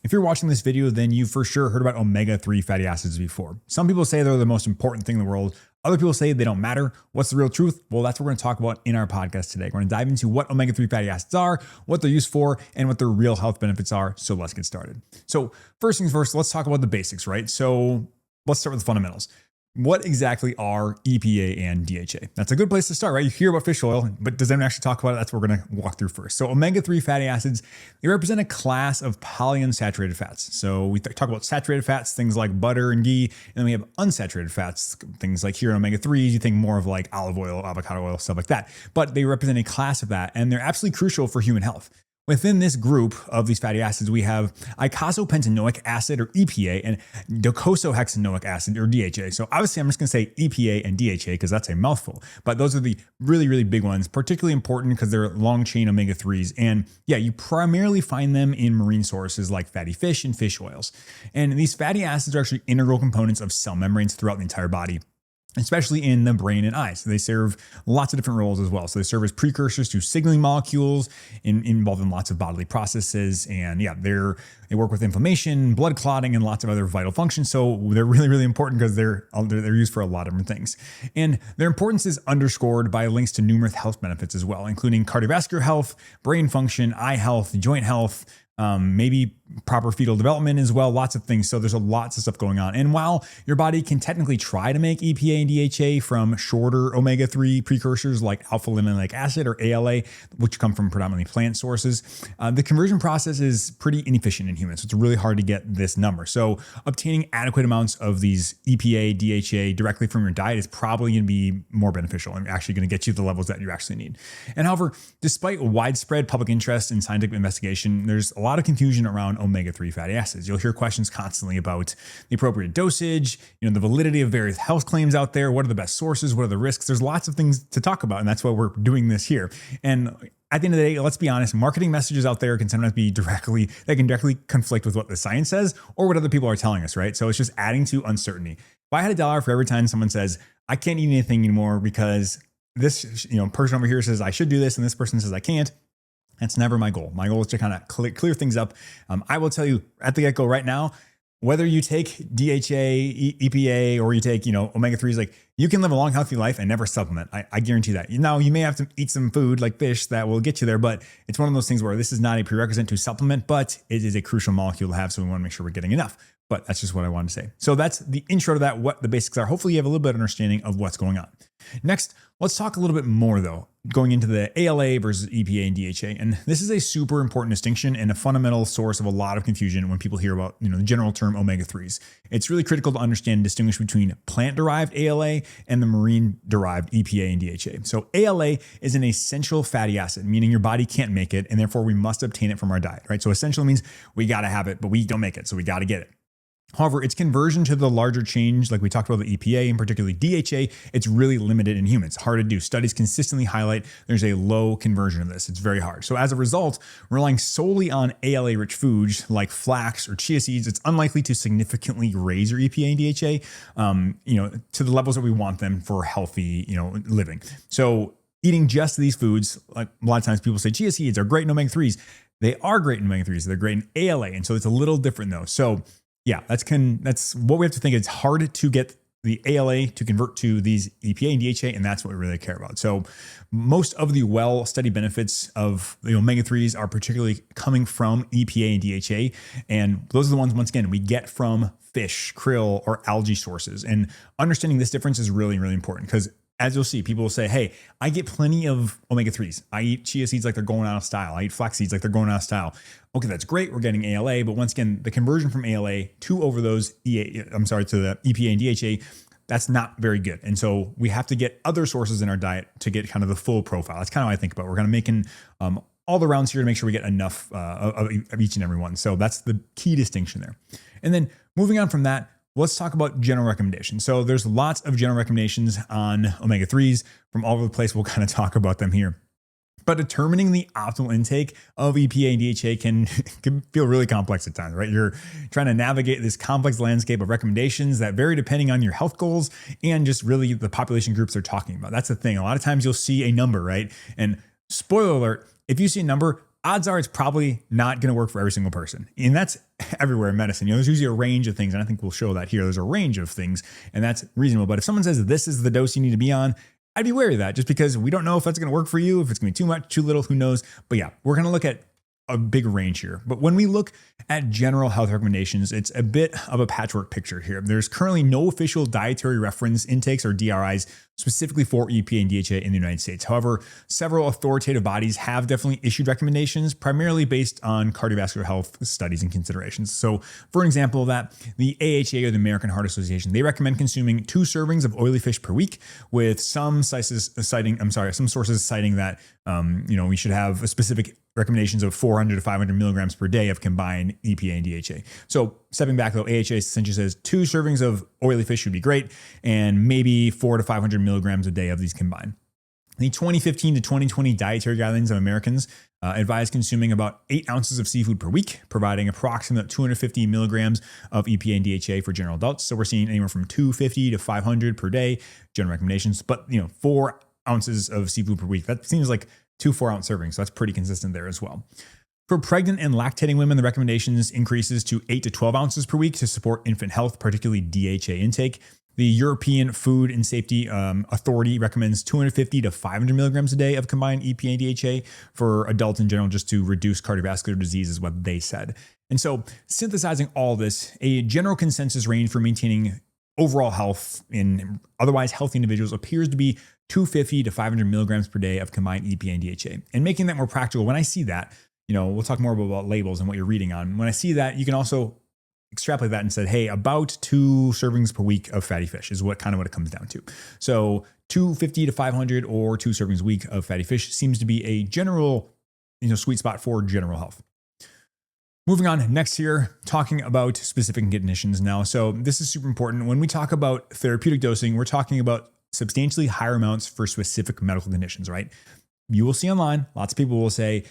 If you're watching this video, then you've for sure heard about omega-3 fatty acids before. Some people say they're the most important thing in the world. Other people say they don't matter. What's the real truth? Well, that's what we're going to talk about in our podcast today. We're going to dive into what omega-3 fatty acids are, what they're used for, and what their real health benefits are. So let's get started. So first things first, let's talk about the basics, right? So let's start with the fundamentals. What exactly are EPA and DHA? That's a good place to start, right? You hear about fish oil, but does anyone actually talk about it? That's what we're going to walk through first. So omega-3 fatty acids, they represent a class of polyunsaturated fats. So we talk about saturated fats, things like butter and ghee, and then we have unsaturated fats, things like here in omega-3s, you think more of like olive oil, avocado oil, stuff like that. But they represent a class of that, and they're absolutely crucial for human health. Within this group of these fatty acids, we have eicosapentaenoic acid or EPA and docosahexaenoic acid or DHA. So obviously I'm just going to say EPA and DHA because that's a mouthful, but those are the really, really big ones, particularly important because they're long chain omega-3s. And yeah, you primarily find them in marine sources like fatty fish and fish oils. And these fatty acids are actually integral components of cell membranes throughout the entire body, especially in the brain and eyes. So they serve lots of different roles as well. So they serve as precursors to signaling molecules involved in lots of bodily processes. And yeah, they work with inflammation, blood clotting, and lots of other vital functions. So they're really, really important because they're used for a lot of different things. And their importance is underscored by links to numerous health benefits as well, including cardiovascular health, brain function, eye health, joint health, maybe proper fetal development as well, lots of things. So there's lots of stuff going on. And while your body can technically try to make EPA and DHA from shorter omega-3 precursors like alpha-linolenic acid or ALA, which come from predominantly plant sources, the conversion process is pretty inefficient in humans. So it's really hard to get this number. So obtaining adequate amounts of these EPA, DHA directly from your diet is probably going to be more beneficial and actually going to get you the levels that you actually need. And however, despite widespread public interest in scientific investigation, there's a lot of confusion around omega-3 fatty acids. You'll hear questions constantly about the appropriate dosage, the validity of various health claims out there. What are the best sources? What are the risks? There's lots of things to talk about, and that's why we're doing this here. And at the end of the day, let's be honest, marketing messages out there can sometimes be they can directly conflict with what the science says or what other people are telling us, right? So it's just adding to uncertainty. If I had $1 for every time someone says, I can't eat anything anymore because this person over here says I should do this and this person says I can't, that's never my goal. My goal is to kind of clear things up. I will tell you at the get-go right now, whether you take DHA, EPA, or you take, omega-3s, like you can live a long, healthy life and never supplement. I guarantee that. Now, you may have to eat some food like fish that will get you there, but it's one of those things where this is not a prerequisite to supplement, but it is a crucial molecule to have. So we want to make sure we're getting enough. But that's just what I wanted to say. So that's the intro to that, what the basics are. Hopefully you have a little bit of understanding of what's going on. Next, let's talk a little bit more though, going into the ALA versus EPA and DHA. And this is a super important distinction and a fundamental source of a lot of confusion when people hear about, the general term omega-3s. It's really critical to understand and distinguish between plant-derived ALA and the marine-derived EPA and DHA. So ALA is an essential fatty acid, meaning your body can't make it, and therefore we must obtain it from our diet, right? So essential means we got to have it, but we don't make it, so we got to get it. However, its conversion to the larger change, like we talked about the EPA and particularly DHA, it's really limited in humans. Hard to do. Studies consistently highlight there's a low conversion of this. It's very hard. So as a result, relying solely on ALA-rich foods like flax or chia seeds, it's unlikely to significantly raise your EPA and DHA, to the levels that we want them for healthy, living. So eating just these foods, like a lot of times people say chia seeds are great in omega-3s. They are great in omega-3s. They're great in ALA. And so it's a little different though. So yeah, that's what we have to think. It's hard to get the ALA to convert to these EPA and DHA, and that's what we really care about. So most of the well-studied benefits of the omega-3s are particularly coming from EPA and DHA, and those are the ones, once again, we get from fish, krill, or algae sources. And understanding this difference is really, really important because as you'll see, people will say, hey, I get plenty of omega-3s. I eat chia seeds like they're going out of style. I eat flax seeds like they're going out of style. Okay, that's great. We're getting ALA. But once again, the conversion from ALA to the EPA and DHA, that's not very good. And so we have to get other sources in our diet to get kind of the full profile. That's kind of what I think about. We're kind of making all the rounds here to make sure we get enough of each and every one. So that's the key distinction there. And then moving on from that, let's talk about general recommendations. So there's lots of general recommendations on omega-3s from all over the place. We'll kind of talk about them here. But determining the optimal intake of EPA and DHA can feel really complex at times, right? You're trying to navigate this complex landscape of recommendations that vary depending on your health goals and just really the population groups they're talking about. That's the thing. A lot of times you'll see a number, right? And spoiler alert, if you see a number, odds are it's probably not going to work for every single person. And that's everywhere in medicine. There's usually a range of things, and I think we'll show that here. There's a range of things, and that's reasonable. But if someone says this is the dose you need to be on, I'd be wary of that, just because we don't know if that's going to work for you, if it's going to be too much, too little, who knows. But yeah, we're going to look at a big range here. But when we look at general health recommendations, it's a bit of a patchwork picture here. There's currently no official dietary reference intakes or DRIs specifically for EPA and DHA in the United States. However, several authoritative bodies have definitely issued recommendations, primarily based on cardiovascular health studies and considerations. So for an example of that, the AHA, or the American Heart Association, they recommend consuming 2 servings of oily fish per week, with some sources citing that we should have a specific recommendations of 400 to 500 milligrams per day of combined EPA and DHA. So stepping back though, AHA essentially says 2 servings of oily fish would be great, and maybe 400 to 500 milligrams a day of these combined. The 2015 to 2020 dietary guidelines of Americans advise consuming about 8 ounces of seafood per week, providing approximately 250 milligrams of EPA and DHA for general adults. So we're seeing anywhere from 250 to 500 per day, general recommendations, but 4 ounces of seafood per week. That seems like 2 4-ounce servings. So that's pretty consistent there as well. For pregnant and lactating women, the recommendations increases to 8 to 12 ounces per week to support infant health, particularly DHA intake. The European Food and Safety Authority recommends 250 to 500 milligrams a day of combined EPA and DHA for adults in general, just to reduce cardiovascular disease is what they said. And so synthesizing all this, a general consensus range for maintaining overall health in otherwise healthy individuals appears to be 250 to 500 milligrams per day of combined EPA and DHA. And making that more practical, when I see that, we'll talk more about labels and what you're reading on. When I see that, you can also extrapolate that and said, hey, about 2 servings per week of fatty fish is what it comes down to. So 250 to 500 or 2 servings a week of fatty fish seems to be a general, sweet spot for general health. Moving on next here, talking about specific conditions now. So this is super important. When we talk about therapeutic dosing, we're talking about substantially higher amounts for specific medical conditions, right? You will see online, lots of people will say,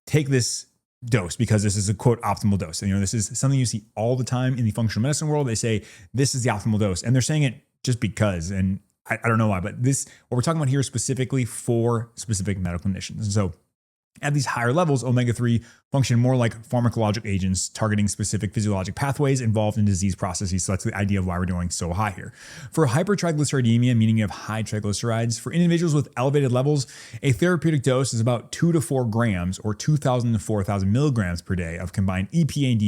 take this dose because this is a quote optimal dose. And this is something you see all the time in the functional medicine world. They say this is the optimal dose, and they're saying it just because, and I don't know why, but what we're talking about here is specifically for specific medical conditions. And so at these higher levels, omega-3 function more like pharmacologic agents targeting specific physiologic pathways involved in disease processes. So that's the idea of why we're going so high here. For hypertriglyceridemia, meaning you have high triglycerides, for individuals with elevated levels, a therapeutic dose is about 2 to 4 grams or 2,000 to 4,000 milligrams per day of combined EPA and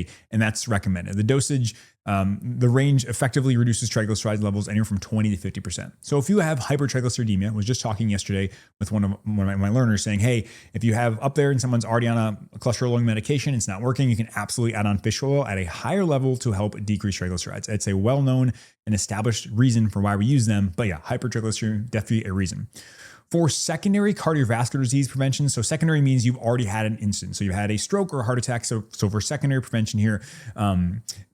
DHA, and that's recommended. The dosage, the range effectively reduces triglyceride levels anywhere from 20 to 50%. So if you have hypertriglyceridemia, I was just talking yesterday with one of my learners saying, hey, if you have up there and someone's already on a cholesterol-lowering medication, it's not working, you can absolutely add on fish oil at a higher level to help decrease triglycerides. It's a well-known and established reason for why we use them. But yeah, hypertriglyceridemia, definitely a reason. For secondary cardiovascular disease prevention, so secondary means you've already had an incident. So you had a stroke or a heart attack. So for secondary prevention here,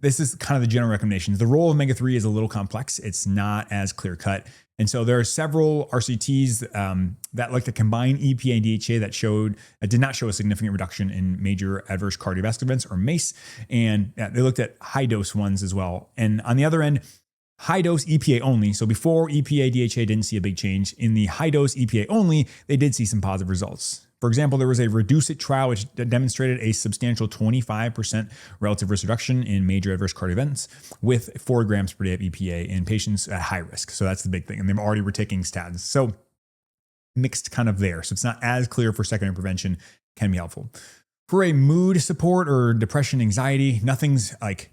this is kind of the general recommendations. The role of omega-3 is a little complex. It's not as clear cut. And so there are several RCTs that like to combine EPA and DHA that did not show a significant reduction in major adverse cardiovascular events, or MACE. And they looked at high dose ones as well. And on the other end, high dose EPA only. So before EPA DHA didn't see a big change. In the high dose EPA only, they did see some positive results. For example, there was a Reduce It trial which demonstrated a substantial 25% relative risk reduction in major adverse cardio events with 4 grams per day of EPA in patients at high risk. So that's the big thing. And they already were taking statins. So mixed kind of there. So it's not as clear for secondary prevention, can be helpful. For a mood support or depression, anxiety, nothing's like,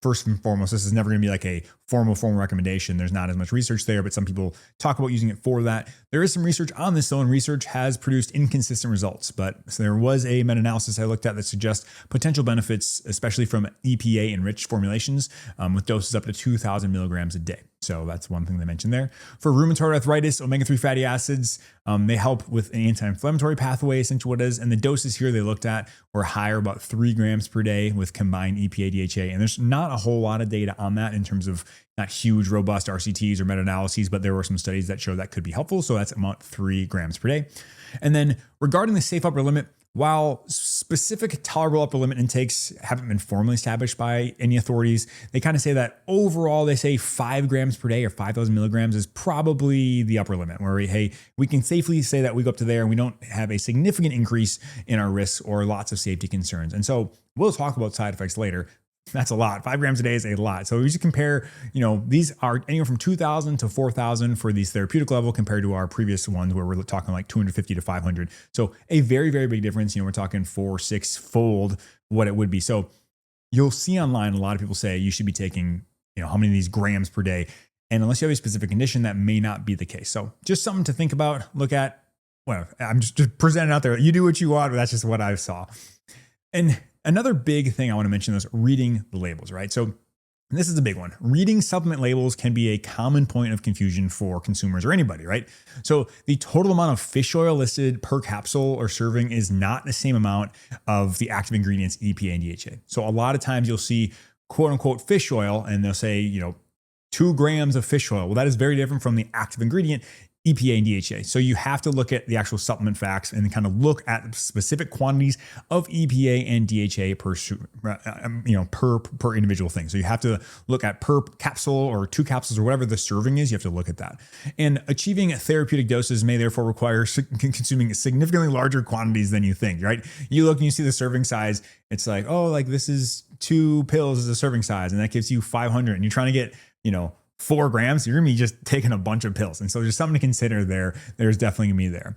first and foremost, this is never going to be like a formal recommendation. There's not as much research there, but some people talk about using it for that. There is some research on this though, and research has produced inconsistent results. But so there was a meta-analysis I looked at that suggests potential benefits, especially from EPA enriched formulations with doses up to 2,000 milligrams a day. So that's one thing they mentioned there. For rheumatoid arthritis, omega-3 fatty acids, they help with an anti-inflammatory pathway, essentially what it is. And the doses here they looked at were higher, about 3 grams per day with combined EPA, DHA. And there's not a whole lot of data on that in terms of not huge, robust RCTs or meta-analyses, but there were some studies that show that could be helpful. So that's about 3 grams per day. And then regarding the safe upper limit, While specific tolerable upper limit intakes haven't been formally established by any authorities, they kind of say that overall, they say 5 grams per day or 5,000 milligrams is probably the upper limit where we can safely say that we go up to there and we don't have a significant increase in our risks or lots of safety concerns. And so we'll talk about side effects later. That's a lot. 5 grams a day is a lot. So we just compare, these are anywhere from 2,000 to 4,000 for these therapeutic level compared to our previous ones where we're talking like 250 to 500. So a very, very big difference. We're talking 4-6 fold what it would be. So you'll see online, a lot of people say you should be taking, how many of these grams per day. And unless you have a specific condition, that may not be the case. So just something to think about, look at. Well, I'm just presenting out there. You do what you want, but that's just what I saw. And another big thing I want to mention is reading the labels, right? So this is a big one. Reading supplement labels can be a common point of confusion for consumers or anybody, right? So the total amount of fish oil listed per capsule or serving is not the same amount of the active ingredients EPA and DHA. So a lot of times you'll see quote unquote fish oil and they'll say, 2 grams of fish oil. Well, that is very different from the active ingredient EPA and DHA. So you have to look at the actual supplement facts and kind of look at specific quantities of EPA and DHA per individual thing. So you have to look at per capsule or 2 capsules or whatever the serving is. You have to look at that. And achieving therapeutic doses may therefore require consuming significantly larger quantities than you think, right? You look and you see the serving size. It's like, this is 2 pills is a serving size, and that gives you 500. And you're trying to get, 4 grams, you're gonna be just taking a bunch of pills. And so there's something to consider there. There's definitely gonna be there.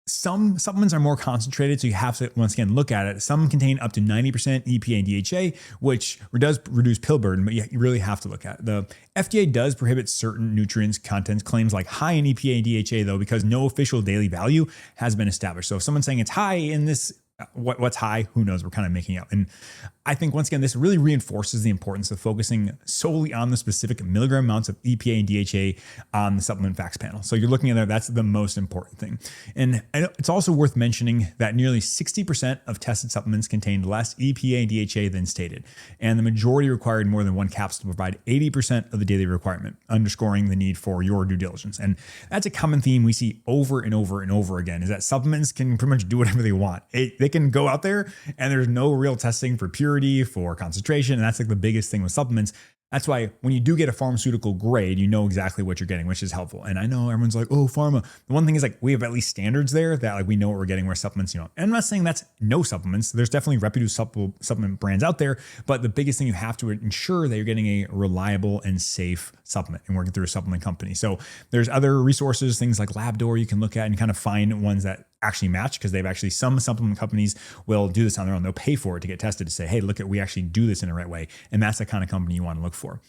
Some supplements are more concentrated, so you have to, once again, look at it. Some contain up to 90% EPA and DHA, which does reduce pill burden, but you really have to look at it. The FDA does prohibit certain nutrients content claims like high in EPA and DHA, though, because no official daily value has been established. So if someone's saying it's high in this, what's high, who knows? We're kind of making up. And I think, once again, this really reinforces the importance of focusing solely on the specific milligram amounts of EPA and DHA on the supplement facts panel. So you're looking at that. That's the most important thing. And it's also worth mentioning that nearly 60% of tested supplements contained less EPA and DHA than stated. And the majority required more than 1 capsule to provide 80% of the daily requirement, underscoring the need for your due diligence. And that's a common theme we see over and over and over again, is that supplements can pretty much do whatever they want. They can go out there and there's no real testing for purity, for concentration. And that's like the biggest thing with supplements. That's why when you do get a pharmaceutical grade, you know exactly what you're getting, which is helpful. And I know everyone's like, oh, pharma. The one thing is like we have at least standards there that like we know what we're getting, where supplements, and I'm not saying that's no supplements. There's definitely reputable supplement brands out there. But the biggest thing, you have to ensure that you're getting a reliable and safe supplement and working through a supplement company. So there's other resources, things like LabDoor you can look at and kind of find ones that actually match, because they've actually, some supplement companies will do this on their own. They'll pay for it to get tested to say, hey, look, we actually do this in the right way. And that's the kind of company you want to look for.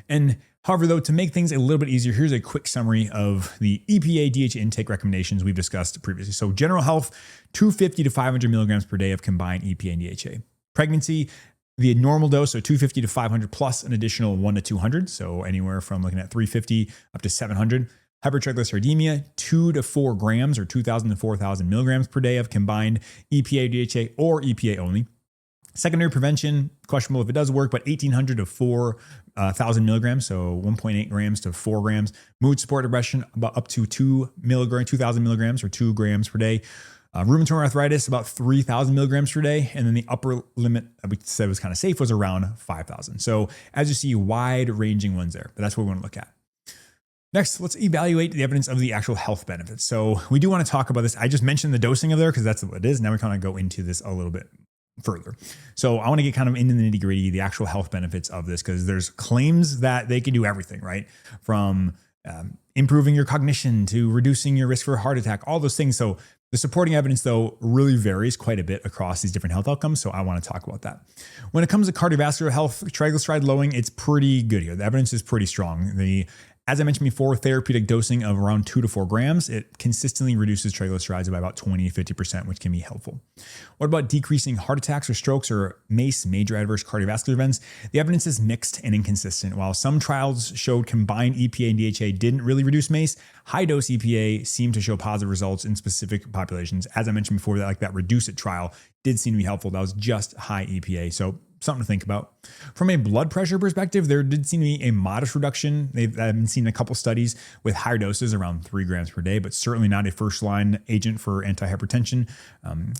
And however, though, to make things a little bit easier, here's a quick summary of the EPA DHA intake recommendations we've discussed previously. So general health, 250 to 500 milligrams per day of combined EPA and DHA. Pregnancy, the normal dose, so 250 to 500 plus an additional 1 to 200. So anywhere from looking at 350 up to 700. Hypertriglyceridemia, 2 to 4 grams or 2,000 to 4,000 milligrams per day of combined EPA, DHA, or EPA only. Secondary prevention, questionable if it does work, but 1,800 to 4,000 milligrams, so 1.8 grams to 4 grams. Mood support depression, about up to 2,000 milligrams or 2 grams per day. Rheumatoid arthritis, about 3,000 milligrams per day. And then the upper limit we said was kind of safe was around 5,000. So as you see, wide ranging ones there, but that's what we want to look at. Next, let's evaluate the evidence of the actual health benefits. So we do want to talk about this. I just mentioned the dosing of there because that's what it is. Now we kind of go into this a little bit further. So I want to get kind of into the nitty gritty, the actual health benefits of this, because there's claims that they can do everything, right? From improving your cognition to reducing your risk for a heart attack, all those things. So the supporting evidence, though, really varies quite a bit across these different health outcomes. So I want to talk about that. When it comes to cardiovascular health, triglyceride lowering, it's pretty good here. The evidence is pretty strong. As I mentioned before, therapeutic dosing of around 2 to 4 grams, it consistently reduces triglycerides by about 20 to 50%, which can be helpful. What about decreasing heart attacks or strokes or MACE, major adverse cardiovascular events? The evidence is mixed and inconsistent. While some trials showed combined EPA and DHA didn't really reduce MACE, high-dose EPA seemed to show positive results in specific populations. As I mentioned before, that Reduce It trial did seem to be helpful. That was just high EPA. So something to think about. From a blood pressure perspective, there did seem to be a modest reduction. They've been seen in a couple studies with higher doses, around 3 grams per day, but certainly not a first-line agent for antihypertension.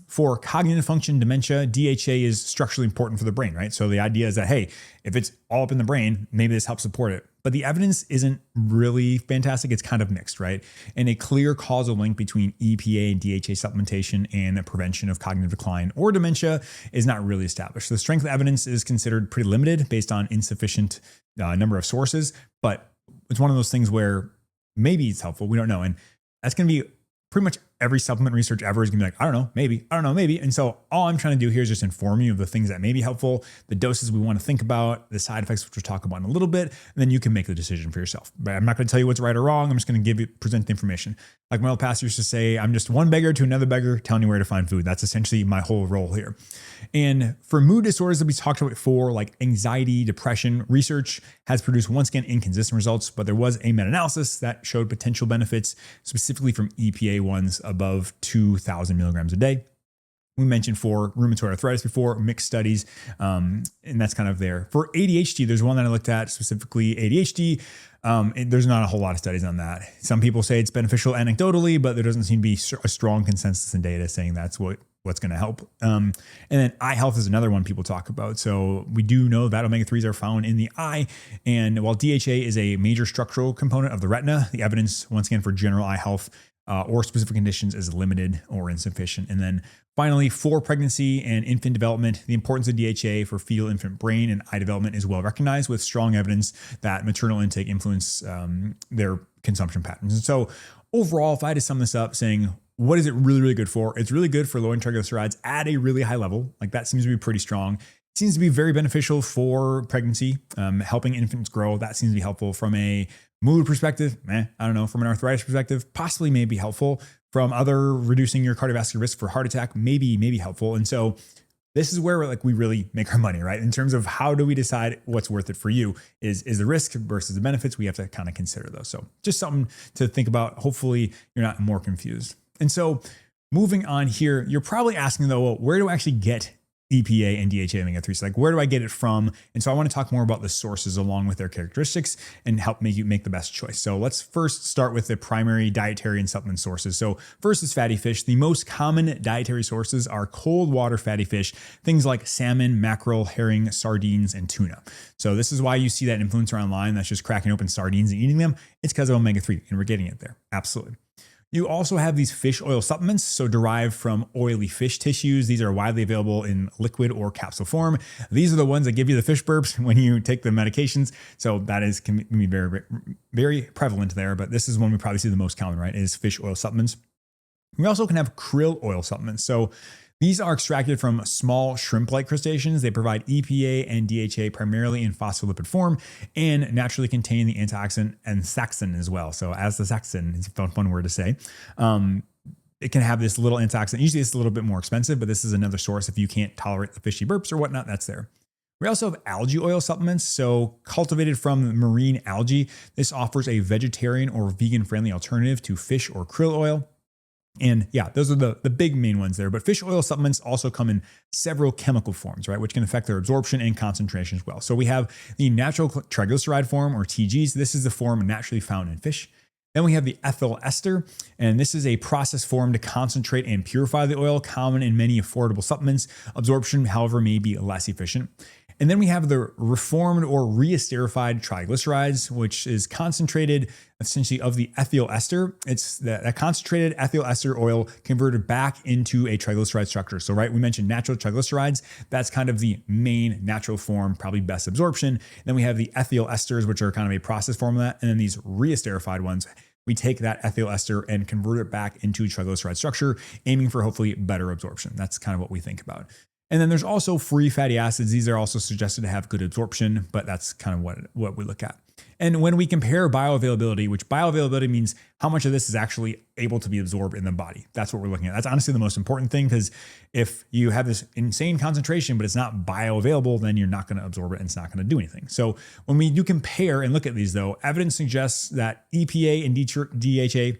For cognitive function, dementia, DHA is structurally important for the brain, right? So the idea is that, hey, if it's all up in the brain, maybe this helps support it. But the evidence isn't really fantastic. It's kind of mixed, right? And a clear causal link between EPA and DHA supplementation and the prevention of cognitive decline or dementia is not really established. The strength of evidence is considered pretty limited based on insufficient number of sources, but it's one of those things where maybe it's helpful. We don't know. And that's going to be pretty much every supplement research ever is gonna be like, I don't know, maybe. And so all I'm trying to do here is just inform you of the things that may be helpful, the doses we want to think about, the side effects, which we'll talk about in a little bit, and then you can make the decision for yourself. But I'm not going to tell you what's right or wrong. I'm just going to present the information. Like my old pastor used to say, I'm just one beggar to another beggar telling you where to find food. That's essentially my whole role here. And for mood disorders that we talked about before, like anxiety, depression, research has produced once again inconsistent results, but there was a meta-analysis that showed potential benefits specifically from EPA ones above 2,000 milligrams a day. We mentioned for rheumatoid arthritis before, mixed studies, and that's kind of there. For ADHD, there's one that I looked at, specifically ADHD. There's not a whole lot of studies on that. Some people say it's beneficial anecdotally, but there doesn't seem to be a strong consensus in data saying that's what's going to help. And then eye health is another one people talk about. So we do know that omega-3s are found in the eye. And while DHA is a major structural component of the retina, the evidence, once again, for general eye health or specific conditions is limited or insufficient. And then finally, for pregnancy and infant development, the importance of DHA for fetal infant brain and eye development is well recognized, with strong evidence that maternal intake influence their consumption patterns. And so overall, if I had to sum this up saying, what is it really, really good for? It's really good for lowering triglycerides at a really high level. Like that seems to be pretty strong. It seems to be very beneficial for pregnancy, helping infants grow. That seems to be helpful from a mood perspective. I don't know. From an arthritis perspective, possibly may be helpful. From other reducing your cardiovascular risk for heart attack, maybe helpful. And so this is where we really make our money, right? In terms of how do we decide what's worth it for you is the risk versus the benefits. We have to kind of consider those. So just something to think about. Hopefully you're not more confused. And so moving on here, you're probably asking though, well, where do I actually get EPA and DHA omega-3s? So like, where do I get it from? And so I want to talk more about the sources along with their characteristics and help make you make the best choice. So let's first start with the primary dietary and supplement sources. So first is fatty fish. The most common dietary sources are cold water fatty fish, things like salmon, mackerel, herring, sardines, and tuna. So this is why you see that influencer online that's just cracking open sardines and eating them. It's because of omega-3, and we're getting it there. Absolutely. You also have these fish oil supplements, so derived from oily fish tissues. These are widely available in liquid or capsule form. These are the ones that give you the fish burps when you take the medications. So that can be very, very prevalent there, but this is one we probably see the most common, right, is fish oil supplements. We also can have krill oil supplements. So these are extracted from small shrimp-like crustaceans. They provide EPA and DHA primarily in phospholipid form and naturally contain the antioxidant and saxin as well. So as the saxin, it's a fun word to say. It can have this little antioxidant. Usually it's a little bit more expensive, but this is another source if you can't tolerate the fishy burps or whatnot, that's there. We also have algae oil supplements, so cultivated from marine algae. This offers a vegetarian or vegan-friendly alternative to fish or krill oil. And yeah, those are the big main ones there. But fish oil supplements also come in several chemical forms, right, which can affect their absorption and concentration as well. So we have the natural triglyceride form, or TGs. This is the form naturally found in fish. Then we have the ethyl ester, and this is a process form to concentrate and purify the oil, common in many affordable supplements. Absorption, however, may be less efficient. And then we have the reformed or reesterified triglycerides, which is concentrated essentially of the ethyl ester. It's that concentrated ethyl ester oil converted back into a triglyceride structure. So, right, we mentioned natural triglycerides. That's kind of the main natural form, probably best absorption. Then we have the ethyl esters, which are kind of a process form of that. And then these reesterified ones, we take that ethyl ester and convert it back into triglyceride structure, aiming for hopefully better absorption. That's kind of what we think about. And then there's also free fatty acids. These are also suggested to have good absorption, but that's kind of what we look at. And when we compare bioavailability, which bioavailability means how much of this is actually able to be absorbed in the body. That's what we're looking at. That's honestly the most important thing, because if you have this insane concentration, but it's not bioavailable, then you're not going to absorb it and it's not going to do anything. So when we do compare and look at these though, evidence suggests that EPA and DHA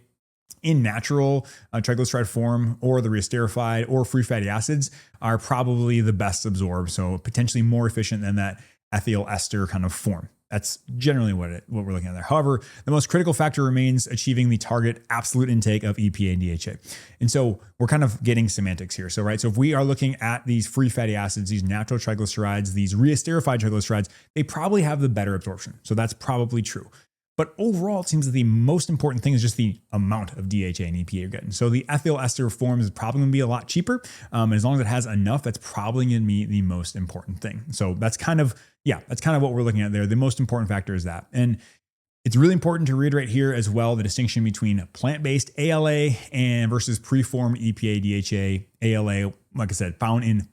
in natural triglyceride form or the reesterified or free fatty acids are probably the best absorbed. So potentially more efficient than that ethyl ester kind of form. That's generally what we're looking at there. However, the most critical factor remains achieving the target absolute intake of EPA and DHA. And so we're kind of getting semantics here. So if we are looking at these free fatty acids, these natural triglycerides, these reesterified triglycerides, they probably have the better absorption. So that's probably true. But overall, it seems that the most important thing is just the amount of DHA and EPA you're getting. So the ethyl ester form is probably going to be a lot cheaper. And as long as it has enough, that's probably going to be the most important thing. So that's kind of what we're looking at there. The most important factor is that. And it's really important to reiterate here as well the distinction between plant-based ALA and versus preformed EPA, DHA, ALA, like I said, found in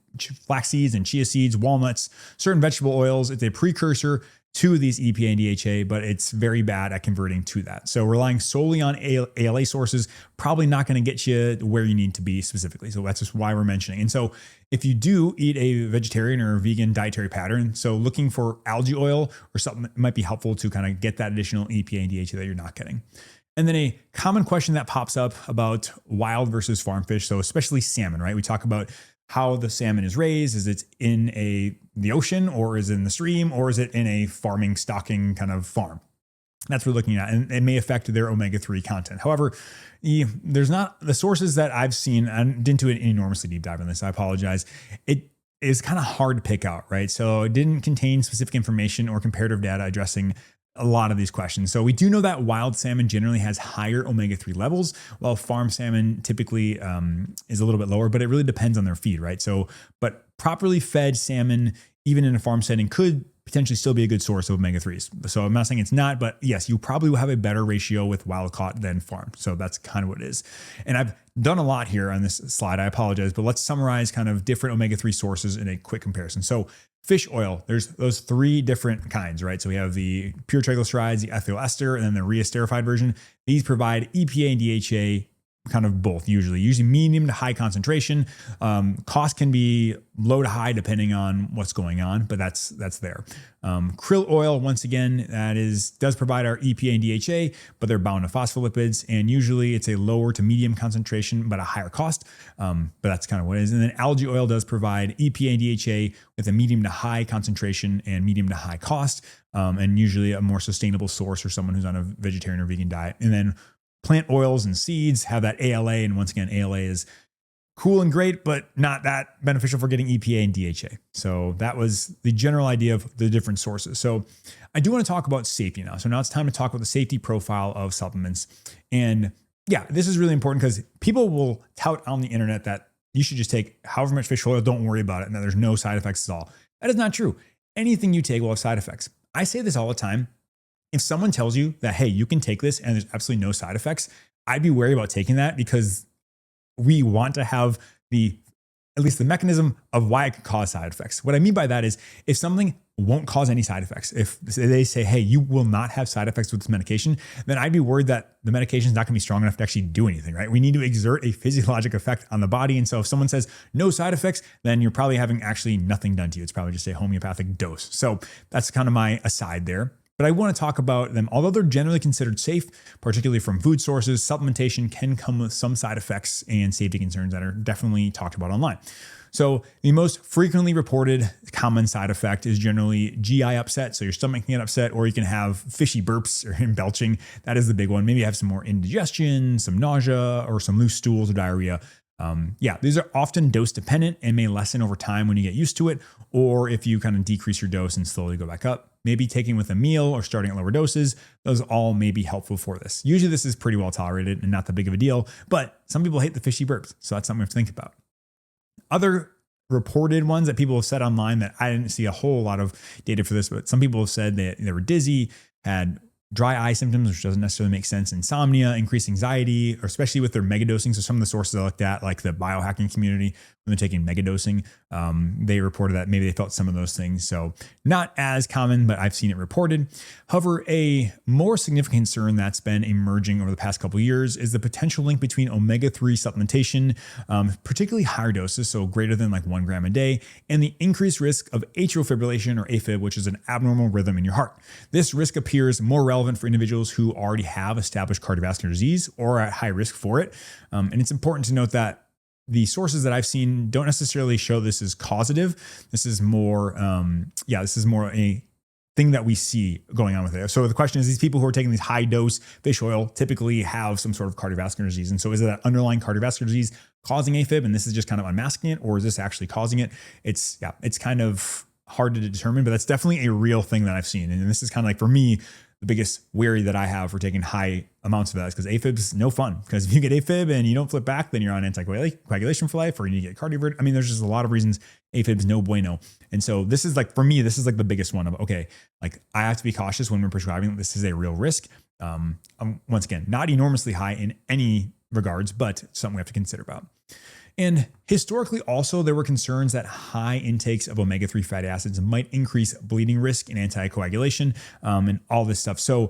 flax seeds and chia seeds, walnuts, certain vegetable oils. It's a precursor to these EPA and DHA, but it's very bad at converting to that. So relying solely on ALA sources, probably not going to get you where you need to be specifically. So that's just why we're mentioning. And so if you do eat a vegetarian or a vegan dietary pattern, so looking for algae oil or something that might be helpful to kind of get that additional EPA and DHA that you're not getting. And then a common question that pops up about wild versus farm fish. So especially salmon, right? We talk about how the salmon is raised. Is it in the ocean, or is it in the stream, or is it in a farming, stocking kind of farm? That's what we're looking at, and it may affect their omega-3 content. However, there's not the sources that I've seen. I didn't do an enormously deep dive on this. I apologize. It is kind of hard to pick out, right? So it didn't contain specific information or comparative data addressing a lot of these questions. So we do know that wild salmon generally has higher omega-3 levels, while farm salmon typically is a little bit lower, but it really depends on their feed, right? So, but properly fed salmon, even in a farm setting, could potentially still be a good source of omega-3s. So I'm not saying it's not, but yes, you probably will have a better ratio with wild caught than farm. So that's kind of what it is. And I've done a lot here on this slide. I apologize, but let's summarize kind of different omega-3 sources in a quick comparison. So fish oil, there's those three different kinds, right? So we have the pure triglycerides, the ethyl ester, and then the reesterified version. These provide EPA and DHA, kind of both, usually medium to high concentration. Cost can be low to high depending on what's going on, but that's there. Krill oil, once again, does provide our EPA and DHA, but they're bound to phospholipids, and usually it's a lower to medium concentration, but a higher cost. But that's kind of what it is. And then algae oil does provide EPA and DHA with a medium to high concentration and medium to high cost, and usually a more sustainable source for someone who's on a vegetarian or vegan diet. And then plant oils and seeds have that ALA, and once again, ALA is cool and great, but not that beneficial for getting EPA and DHA. So that was the general idea of the different sources. So I do want to talk about safety now. So now it's time to talk about the safety profile of supplements. And yeah, this is really important because people will tout on the internet that you should just take however much fish oil, don't worry about it, and that there's no side effects at all. That is not true. Anything you take will have side effects. I say this all the time. If someone tells you that, hey, you can take this and there's absolutely no side effects, I'd be wary about taking that, because we want to have at least the mechanism of why it could cause side effects. What I mean by that is if something won't cause any side effects, if they say, hey, you will not have side effects with this medication, then I'd be worried that the medication is not going to be strong enough to actually do anything, right? We need to exert a physiologic effect on the body. And so if someone says no side effects, then you're probably having actually nothing done to you. It's probably just a homeopathic dose. So that's kind of my aside there. But I want to talk about them. Although they're generally considered safe, particularly from food sources, supplementation can come with some side effects and safety concerns that are definitely talked about online. So the most frequently reported common side effect is generally GI upset. So your stomach can get upset, or you can have fishy burps or belching. That is the big one. Maybe you have some more indigestion, some nausea, or some loose stools or diarrhea. These are often dose dependent and may lessen over time when you get used to it, or if you kind of decrease your dose and slowly go back up. Maybe taking with a meal or starting at lower doses, those all may be helpful for this. Usually this is pretty well tolerated and not that big of a deal, but some people hate the fishy burps. So that's something we have to think about. Other reported ones that people have said online that I didn't see a whole lot of data for this, but some people have said that they were dizzy, had dry eye symptoms, which doesn't necessarily make sense, insomnia, increased anxiety, or especially with their mega dosing. So some of the sources I looked at, like the biohacking community, when they're taking mega dosing. They reported that maybe they felt some of those things. So not as common, but I've seen it reported. However, a more significant concern that's been emerging over the past couple of years is the potential link between omega-3 supplementation, particularly higher doses, so greater than like 1 gram a day, and the increased risk of atrial fibrillation or AFib, which is an abnormal rhythm in your heart. This risk appears more relevant for individuals who already have established cardiovascular disease or are at high risk for it. And it's important to note that the sources that I've seen don't necessarily show this as causative. This is more, this is more a thing that we see going on with it. So the question is, these people who are taking these high dose fish oil typically have some sort of cardiovascular disease. And so is it that underlying cardiovascular disease causing AFib, and this is just kind of unmasking it, or is this actually causing it? It's kind of hard to determine, but that's definitely a real thing that I've seen. And this is kind of like, for me, the biggest worry that I have for taking high amounts of that is because AFib is no fun. Because if you get AFib and you don't flip back, then you're on anticoagulation for life, or you get cardioversion. I mean, there's just a lot of reasons AFib is no bueno. And so this is like, for me, this is like the biggest one of, okay, like I have to be cautious when we're prescribing. This is a real risk. Once again, not enormously high in any regards, but something we have to consider about. And historically, also, there were concerns that high intakes of omega-3 fatty acids might increase bleeding risk and anticoagulation, and all this stuff. So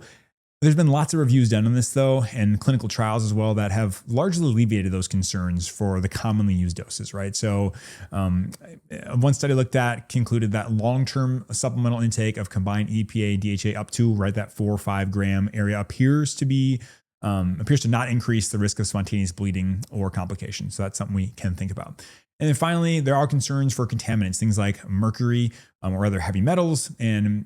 there's been lots of reviews done on this, though, and clinical trials as well, that have largely alleviated those concerns for the commonly used doses, right? So one study looked at concluded that long-term supplemental intake of combined EPA, DHA up to that 4 or 5 gram area appears to not increase the risk of spontaneous bleeding or complications. So that's something we can think about. And then finally, there are concerns for contaminants, things like mercury or other heavy metals. And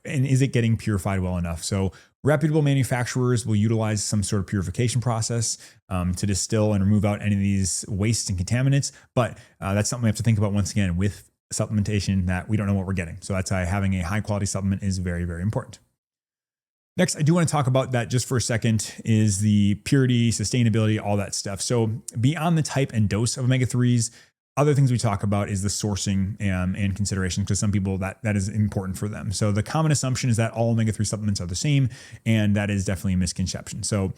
is it getting purified well enough? So reputable manufacturers will utilize some sort of purification process to distill and remove out any of these wastes and contaminants. But that's something we have to think about once again with supplementation, that we don't know what we're getting. So that's why having a high quality supplement is very, very important. Next, I do want to talk about that just for a second, is the purity, sustainability, all that stuff. So beyond the type and dose of omega-3s, other things we talk about is the sourcing and consideration, because some people that is important for them. So the common assumption is that all omega-3 supplements are the same, and that is definitely a misconception. So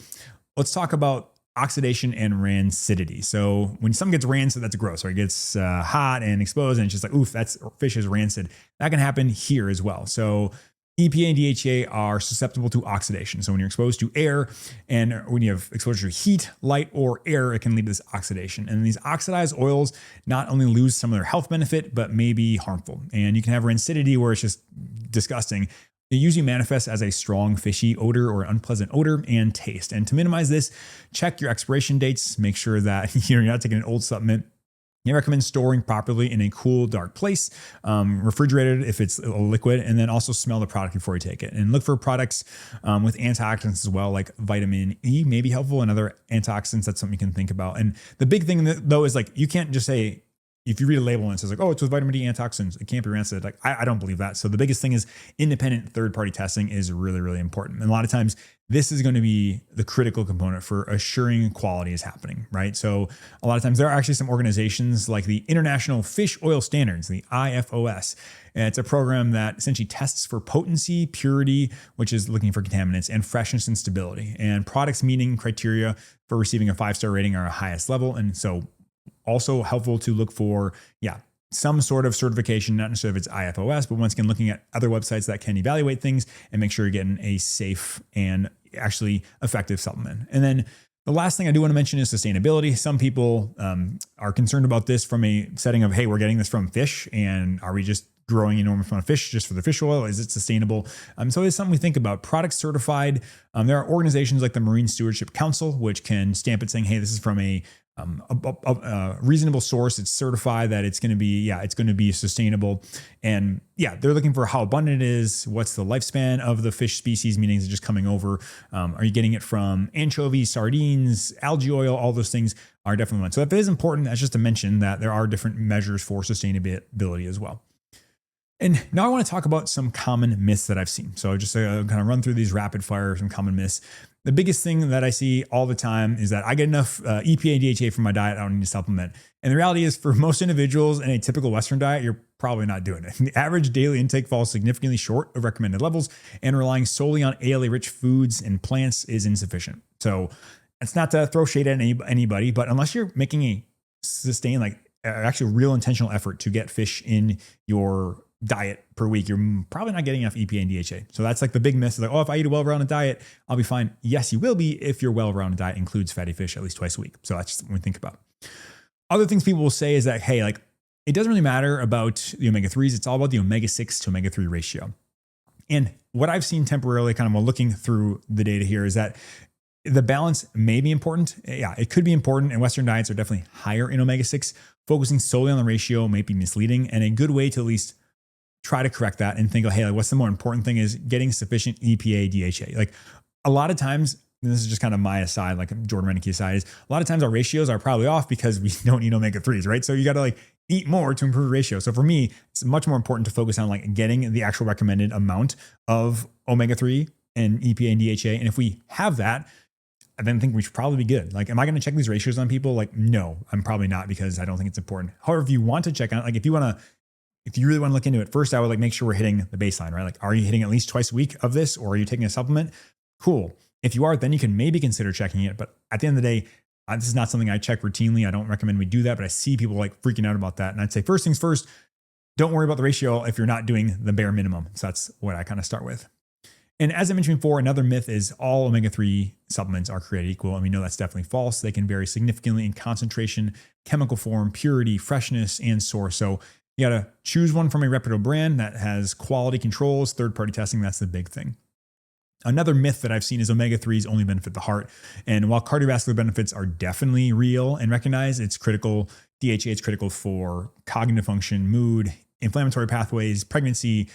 let's talk about oxidation and rancidity. So when something gets rancid, that's gross, or it gets hot and exposed, and it's just like, oof, fish is rancid. That can happen here as well. So EPA and DHA are susceptible to oxidation. So when you're exposed to air, and when you have exposure to heat, light, or air, it can lead to this oxidation. And these oxidized oils not only lose some of their health benefit, but may be harmful. And you can have rancidity where it's just disgusting. It usually manifests as a strong fishy odor or unpleasant odor and taste. And to minimize this, check your expiration dates. Make sure that you're not taking an old supplement. I recommend storing properly in a cool, dark place, refrigerated if it's a liquid, and then also smell the product before you take it. And look for products with antioxidants as well, like vitamin E may be helpful, and other antioxidants. That's something you can think about. And the big thing though is, like, you can't just say, if you read a label and it says like, oh, it's with vitamin D antioxidants, it can't be rancid. Like, I don't believe that. So the biggest thing is independent third-party testing is really, really important. And a lot of times this is going to be the critical component for assuring quality is happening, right? So a lot of times there are actually some organizations like the International Fish Oil Standards, the IFOS. And it's a program that essentially tests for potency, purity, which is looking for contaminants, and freshness and stability. And products meeting criteria for receiving a 5-star rating are a highest level. And so also helpful to look for, some sort of certification, not necessarily if it's IFOS, but once again, looking at other websites that can evaluate things and make sure you're getting a safe and actually effective supplement. And then the last thing I do want to mention is sustainability. Some people are concerned about this from a setting of, hey, we're getting this from fish, and are we just growing an enormous amount of fish just for the fish oil? Is it sustainable? So it's something we think about. Products certified. There are organizations like the Marine Stewardship Council, which can stamp it saying, hey, this is from a reasonable source. It's certified that it's going to be sustainable. And they're looking for how abundant it is. What's the lifespan of the fish species? Meaning, is it just coming over? Are you getting it from anchovies, sardines, algae oil? All those things are definitely one. So if it is important, that's just to mention that there are different measures for sustainability as well. And now I want to talk about some common myths that I've seen. So just kind of run through these rapid fire, some common myths. The biggest thing that I see all the time is that I get enough EPA and DHA from my diet, I don't need to supplement. And the reality is, for most individuals in a typical Western diet, you're probably not doing it. The average daily intake falls significantly short of recommended levels, and relying solely on ALA-rich foods and plants is insufficient. So it's not to throw shade at anybody, but unless you're making a sustained, like actually real intentional effort to get fish in your diet per week, you're probably not getting enough EPA and DHA. So that's like the big myth. Like, oh, if I eat a well-rounded diet, I'll be fine. Yes, you will be if your well-rounded diet includes fatty fish at least twice a week. So that's just what we think about. Other things people will say is that, hey, like it doesn't really matter about the omega-3s. It's all about the omega-6 to omega-3 ratio. And what I've seen temporarily kind of while looking through the data here is that the balance may be important. Yeah, it could be important, and Western diets are definitely higher in omega-6. Focusing solely on the ratio might be misleading, and a good way to at least try to correct that and think, oh, hey, like what's the more important thing is getting sufficient EPA, DHA. Like a lot of times, and this is just kind of my aside, like Jordan Rennicke aside, is a lot of times our ratios are probably off because we don't eat omega-3s, right? So you got to like eat more to improve the ratio. So for me, it's much more important to focus on like getting the actual recommended amount of omega-3 and EPA and DHA. And if we have that, I then think we should probably be good. Like, am I going to check these ratios on people? Like, no, I'm probably not, because I don't think it's important. However, if you want to check on it, like if you really want to look into it, first I would like make sure we're hitting the baseline, right? Like, are you hitting at least twice a week of this, or are you taking a supplement? Cool. If you are, then you can maybe consider checking it. But at the end of the day, this is not something I check routinely. I don't recommend we do that, but I see people like freaking out about that. And I'd say first things first, don't worry about the ratio if you're not doing the bare minimum. So that's what I kind of start with. And as I mentioned before, another myth is all omega-3 supplements are created equal. And we know that's definitely false. They can vary significantly in concentration, chemical form, purity, freshness, and source. So you got to choose one from a reputable brand that has quality controls, third-party testing. That's the big thing. Another myth that I've seen is omega-3s only benefit the heart. And while cardiovascular benefits are definitely real and recognized, it's critical. DHA is critical for cognitive function, mood, inflammatory pathways, pregnancy,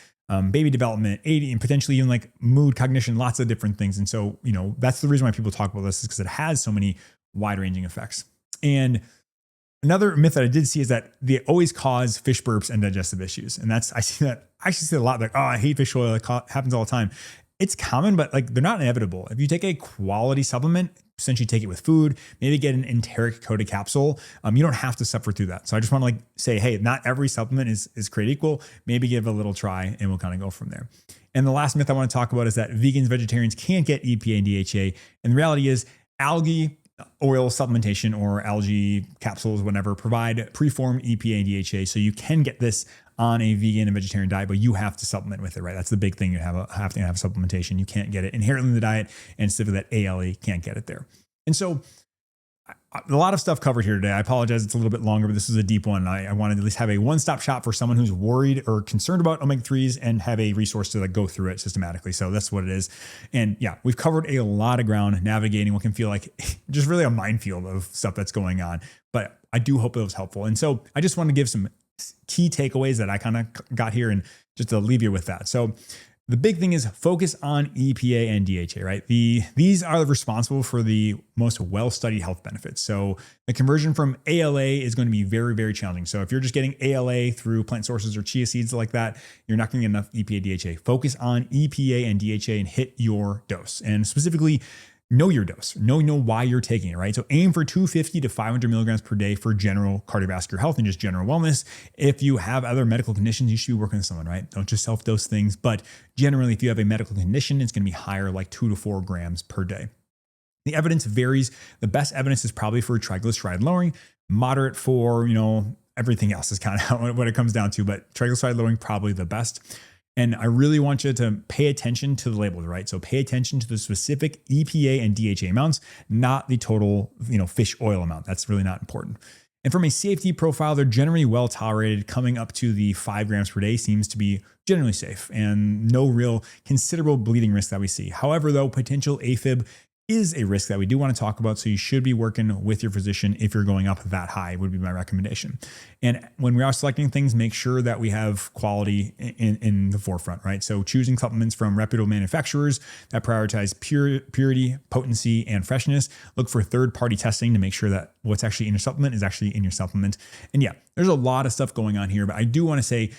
baby development, and potentially even like mood, cognition, lots of different things. And so, that's the reason why people talk about this, is because it has so many wide-ranging effects. And another myth that I did see is that they always cause fish burps and digestive issues. And I actually see a lot, like, oh, I hate fish oil. It happens all the time. It's common, but like they're not inevitable. If you take a quality supplement, essentially take it with food, maybe get an enteric coated capsule, you don't have to suffer through that. So I just want to like say, hey, not every supplement is created equal. Maybe give it a little try and we'll kind of go from there. And the last myth I want to talk about is that vegans, vegetarians can't get EPA and DHA. And the reality is algae oil supplementation or algae capsules, whatever, provide preformed EPA and DHA. So you can get this on a vegan and vegetarian diet, but you have to supplement with it, right? That's the big thing. You have to have supplementation. You can't get it inherently in the diet, and specifically that ALE can't get it there. And so a lot of stuff covered here today. I apologize. It's a little bit longer, but this is a deep one. I wanted to at least have a one-stop shop for someone who's worried or concerned about omega-3s and have a resource to like go through it systematically. So that's what it is. And yeah, we've covered a lot of ground navigating what can feel like just really a minefield of stuff that's going on. But I do hope it was helpful. And so I just want to give some key takeaways that I kind of got here and just to leave you with that. So the big thing is focus on EPA and DHA, right? These are responsible for the most well-studied health benefits. So the conversion from ALA is going to be very, very challenging. So if you're just getting ALA through plant sources or chia seeds like that, you're not going to get enough EPA, DHA. Focus on EPA and DHA and hit your dose. And specifically, know your dose. Know why you're taking it, right? So aim for 250 to 500 milligrams per day for general cardiovascular health and just general wellness. If you have other medical conditions, you should be working with someone, right? Don't just self-dose things. But generally, if you have a medical condition, it's going to be higher, like 2 to 4 grams per day. The evidence varies. The best evidence is probably for triglyceride lowering, moderate for, everything else is kind of what it comes down to, but triglyceride lowering probably the best. And I really want you to pay attention to the labels, right? So pay attention to the specific EPA and DHA amounts, not the total, fish oil amount. That's really not important. And from a safety profile, they're generally well tolerated. Coming up to the 5 grams per day seems to be generally safe and no real considerable bleeding risk that we see. However, though, potential AFib is a risk that we do want to talk about. So you should be working with your physician if you're going up that high, would be my recommendation. And when we are selecting things, make sure that we have quality in the forefront, right? So choosing supplements from reputable manufacturers that prioritize purity, potency, and freshness. Look for third-party testing to make sure that what's actually in your supplement is actually in your supplement. And yeah, there's a lot of stuff going on here, but I do want to say,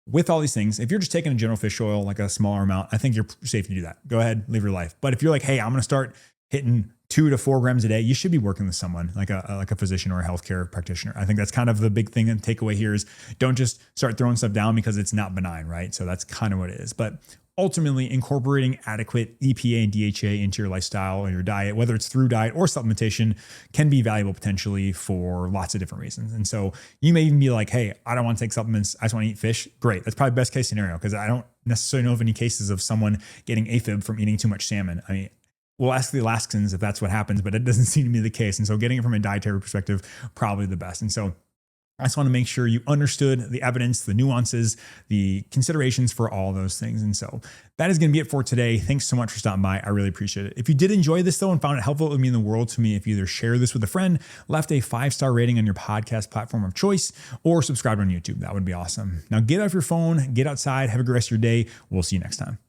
with all these things, if you're just taking a general fish oil, like a smaller amount, I think you're safe to do that. Go ahead, live your life. But if you're like, hey, I'm going to start hitting 2 to 4 grams a day, you should be working with someone like a physician or a healthcare practitioner. I think that's kind of the big thing and takeaway here is don't just start throwing stuff down because it's not benign, right? So that's kind of what it is. But ultimately incorporating adequate EPA and DHA into your lifestyle or your diet, whether it's through diet or supplementation, can be valuable potentially for lots of different reasons. And so you may even be like, hey, I don't want to take supplements. I just want to eat fish. Great. That's probably best case scenario, because I don't necessarily know of any cases of someone getting AFib from eating too much salmon. I mean, we'll ask the Alaskans if that's what happens, but it doesn't seem to be the case. And so getting it from a dietary perspective, probably the best. And so I just want to make sure you understood the evidence, the nuances, the considerations for all those things. And so that is going to be it for today. Thanks so much for stopping by. I really appreciate it. If you did enjoy this though and found it helpful, it would mean the world to me if you either share this with a friend, left a 5-star rating on your podcast platform of choice, or subscribe on YouTube. That would be awesome. Now get off your phone, get outside, have a good rest of your day. We'll see you next time.